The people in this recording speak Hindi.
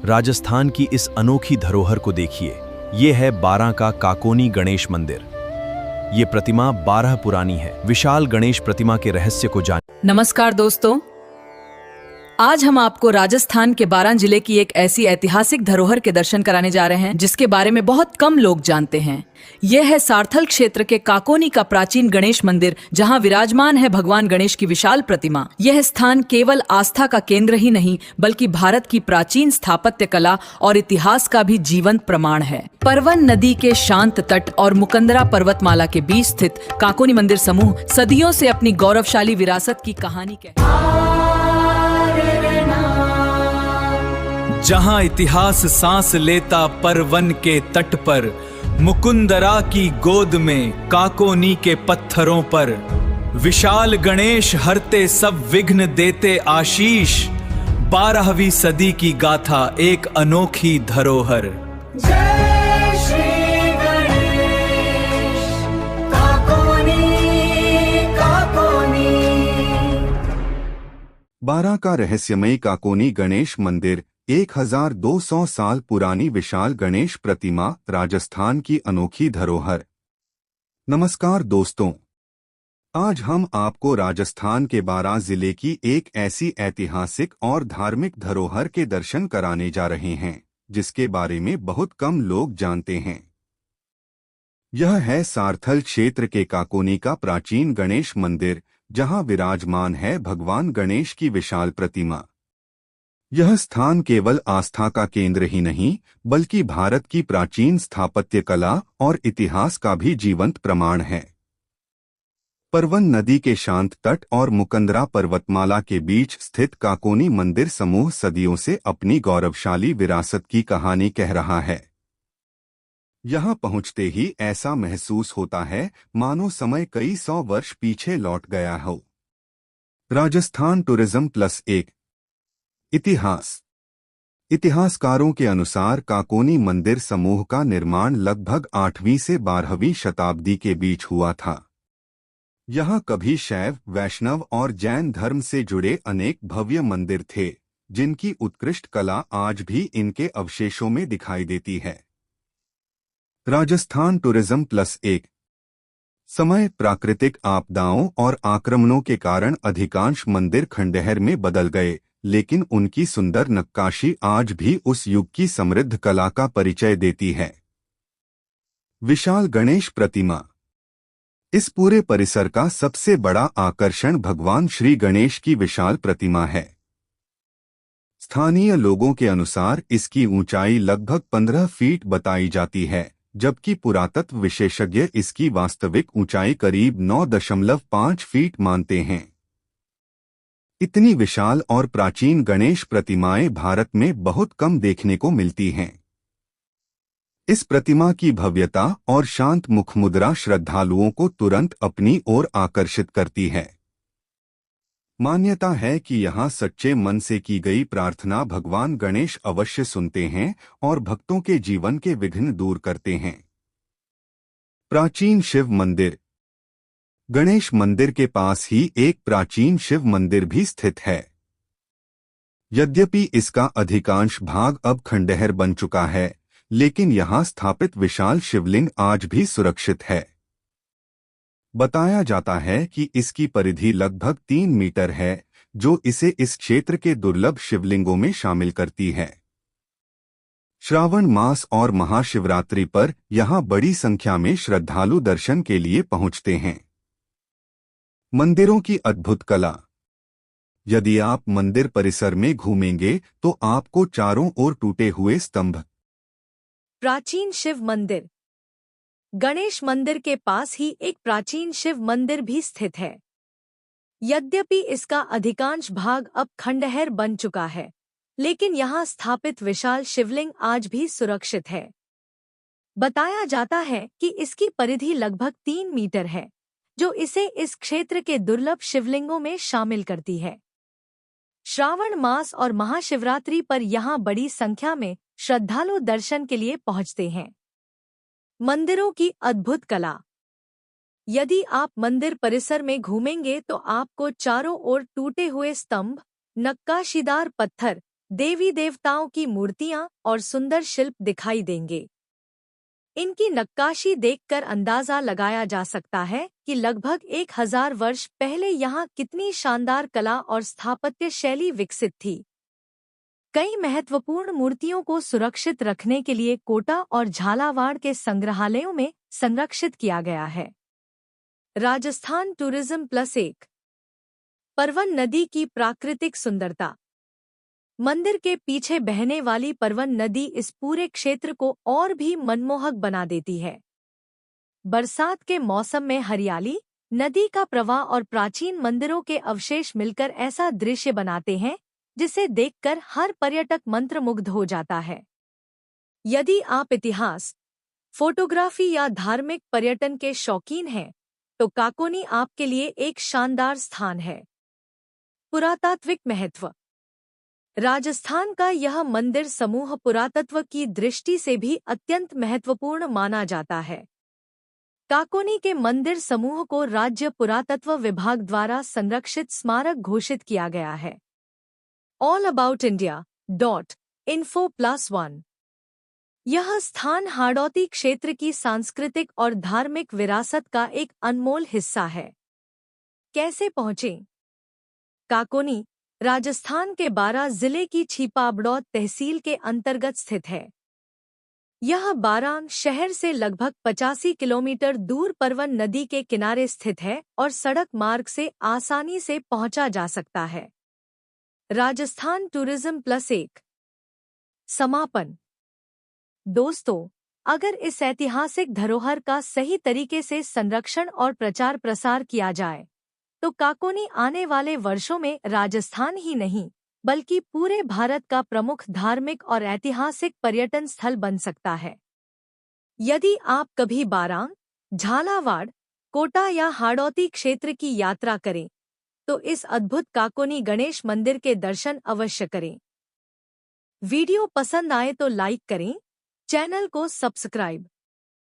राजस्थान की इस अनोखी धरोहर को देखिए। ये है बारां का काकोनी गणेश मंदिर। ये प्रतिमा 12 पुरानी है। विशाल गणेश प्रतिमा के रहस्य को जान। नमस्कार दोस्तों, आज हम आपको राजस्थान के बारां जिले की एक ऐसी ऐतिहासिक धरोहर के दर्शन कराने जा रहे हैं जिसके बारे में बहुत कम लोग जानते हैं। यह है सारथल क्षेत्र के काकोनी का प्राचीन गणेश मंदिर, जहां विराजमान है भगवान गणेश की विशाल प्रतिमा। यह स्थान केवल आस्था का केंद्र ही नहीं बल्कि भारत की प्राचीन स्थापत्य कला और इतिहास का भी जीवंत प्रमाण है। परवन नदी के शांत तट और मुकंदरा पर्वतमाला के बीच स्थित काकोनी मंदिर समूह सदियों से अपनी गौरवशाली विरासत की कहानी जहां इतिहास सांस लेता परवन के तट पर, मुकुंदरा की गोद में काकोनी के पत्थरों पर, विशाल गणेश हरते सब विघ्न देते आशीष। 12वीं सदी की गाथा, एक अनोखी धरोहर। जय श्री गणेश काकोनी काकोनी। बारां का रहस्यमयी काकोनी गणेश मंदिर 1200 साल पुरानी विशाल गणेश प्रतिमा, राजस्थान की अनोखी धरोहर। नमस्कार दोस्तों, आज हम आपको राजस्थान के बारां जिले की एक ऐसी ऐतिहासिक और धार्मिक धरोहर के दर्शन कराने जा रहे हैं जिसके बारे में बहुत कम लोग जानते हैं। यह है सारथल क्षेत्र के काकोनी का प्राचीन गणेश मंदिर, जहां विराजमान है भगवान गणेश की विशाल प्रतिमा। यह स्थान केवल आस्था का केंद्र ही नहीं बल्कि भारत की प्राचीन स्थापत्य कला और इतिहास का भी जीवंत प्रमाण है। परवन नदी के शांत तट और मुकंदरा पर्वतमाला के बीच स्थित काकोनी मंदिर समूह सदियों से अपनी गौरवशाली विरासत की कहानी कह रहा है। यहां पहुंचते ही ऐसा महसूस होता है मानो समय कई 100 वर्ष पीछे लौट गया हो। राजस्थान टूरिज्म +1। इतिहासकारों के अनुसार काकोनी मंदिर समूह का निर्माण लगभग 8वीं से 12वीं शताब्दी के बीच हुआ था। यहाँ कभी शैव, वैष्णव और जैन धर्म से जुड़े अनेक भव्य मंदिर थे, जिनकी उत्कृष्ट कला आज भी इनके अवशेषों में दिखाई देती है। राजस्थान टूरिज्म +1। समय, प्राकृतिक आपदाओं और आक्रमणों के कारण अधिकांश मंदिर खंडहर में बदल गए, लेकिन उनकी सुंदर नक्काशी आज भी उस युग की समृद्ध कला का परिचय देती है। विशाल गणेश प्रतिमा। इस पूरे परिसर का सबसे बड़ा आकर्षण भगवान श्री गणेश की विशाल प्रतिमा है। स्थानीय लोगों के अनुसार इसकी ऊंचाई लगभग 15 फीट बताई जाती है, जबकि पुरातत्व विशेषज्ञ इसकी वास्तविक ऊंचाई करीब 9.5 फीट मानते हैं। इतनी विशाल और प्राचीन गणेश प्रतिमाएं भारत में बहुत कम देखने को मिलती हैं। इस प्रतिमा की भव्यता और शांत मुखमुद्रा श्रद्धालुओं को तुरंत अपनी ओर आकर्षित करती है। मान्यता है कि यहाँ सच्चे मन से की गई प्रार्थना भगवान गणेश अवश्य सुनते हैं और भक्तों के जीवन के विघ्न दूर करते हैं। प्राचीन शिव मंदिर। गणेश मंदिर के पास ही एक प्राचीन शिव मंदिर भी स्थित है। यद्यपि इसका अधिकांश भाग अब खंडहर बन चुका है, लेकिन यहाँ स्थापित विशाल शिवलिंग आज भी सुरक्षित है। बताया जाता है कि इसकी परिधि लगभग 3 मीटर है, जो इसे इस क्षेत्र के दुर्लभ शिवलिंगों में शामिल करती है। श्रावण मास और महाशिवरात्रि पर यहाँ बड़ी संख्या में श्रद्धालु दर्शन के लिए पहुँचते हैं। मंदिरों की अद्भुत कला। यदि आप मंदिर परिसर में घूमेंगे तो आपको चारों ओर टूटे हुए स्तंभ। प्राचीन शिव मंदिर। गणेश मंदिर के पास ही एक प्राचीन शिव मंदिर भी स्थित है। यद्यपि इसका अधिकांश भाग अब खंडहर बन चुका है, लेकिन यहाँ स्थापित विशाल शिवलिंग आज भी सुरक्षित है। बताया जाता है कि इसकी परिधि लगभग 3 मीटर है, जो इसे इस क्षेत्र के दुर्लभ शिवलिंगों में शामिल करती है। श्रावण मास और महाशिवरात्रि पर यहाँ बड़ी संख्या में श्रद्धालु दर्शन के लिए पहुँचते हैं। मंदिरों की अद्भुत कला। यदि आप मंदिर परिसर में घूमेंगे तो आपको चारों ओर टूटे हुए स्तंभ, नक्काशीदार पत्थर, देवी देवताओं की मूर्तियां और सुंदर शिल्प दिखाई देंगे। इनकी नक्काशी देखकर अंदाजा लगाया जा सकता है कि लगभग 1000 वर्ष पहले यहाँ कितनी शानदार कला और स्थापत्य शैली विकसित थी। कई महत्वपूर्ण मूर्तियों को सुरक्षित रखने के लिए कोटा और झालावाड़ के संग्रहालयों में संरक्षित किया गया है। राजस्थान टूरिज्म +1। परवन नदी की प्राकृतिक सुंदरता। मंदिर के पीछे बहने वाली परवन नदी इस पूरे क्षेत्र को और भी मनमोहक बना देती है। बरसात के मौसम में हरियाली, नदी का प्रवाह और प्राचीन मंदिरों के अवशेष मिलकर ऐसा दृश्य बनाते हैं जिसे देखकर हर पर्यटक मंत्रमुग्ध हो जाता है। यदि आप इतिहास, फोटोग्राफी या धार्मिक पर्यटन के शौकीन हैं, तो काकोनी आपके लिए एक शानदार स्थान है। पुरातात्विक महत्व। राजस्थान का यह मंदिर समूह पुरातत्व की दृष्टि से भी अत्यंत महत्वपूर्ण माना जाता है। काकोनी के मंदिर समूह को राज्य पुरातत्व विभाग द्वारा संरक्षित स्मारक घोषित किया गया है। allaboutiindia.info+1। यह स्थान हाड़ौती क्षेत्र की सांस्कृतिक और धार्मिक विरासत का एक अनमोल हिस्सा है। कैसे पहुँचें? काकोनी राजस्थान के बारां जिले की छीपाबड़ौद तहसील के अंतर्गत स्थित है। यह बारां शहर से लगभग 85 किलोमीटर दूर परवन नदी के किनारे स्थित है और सड़क मार्ग से आसानी से पहुंचा जा सकता है। राजस्थान टूरिज्म +1। समापन। दोस्तों, अगर इस ऐतिहासिक धरोहर का सही तरीके से संरक्षण और प्रचार प्रसार किया जाए तो काकोनी आने वाले वर्षों में राजस्थान ही नहीं बल्कि पूरे भारत का प्रमुख धार्मिक और ऐतिहासिक पर्यटन स्थल बन सकता है। यदि आप कभी बारां, झालावाड़, कोटा या हाड़ौती क्षेत्र की यात्रा करें तो इस अद्भुत काकोनी गणेश मंदिर के दर्शन अवश्य करें। वीडियो पसंद आए तो लाइक करें, चैनल को सब्सक्राइब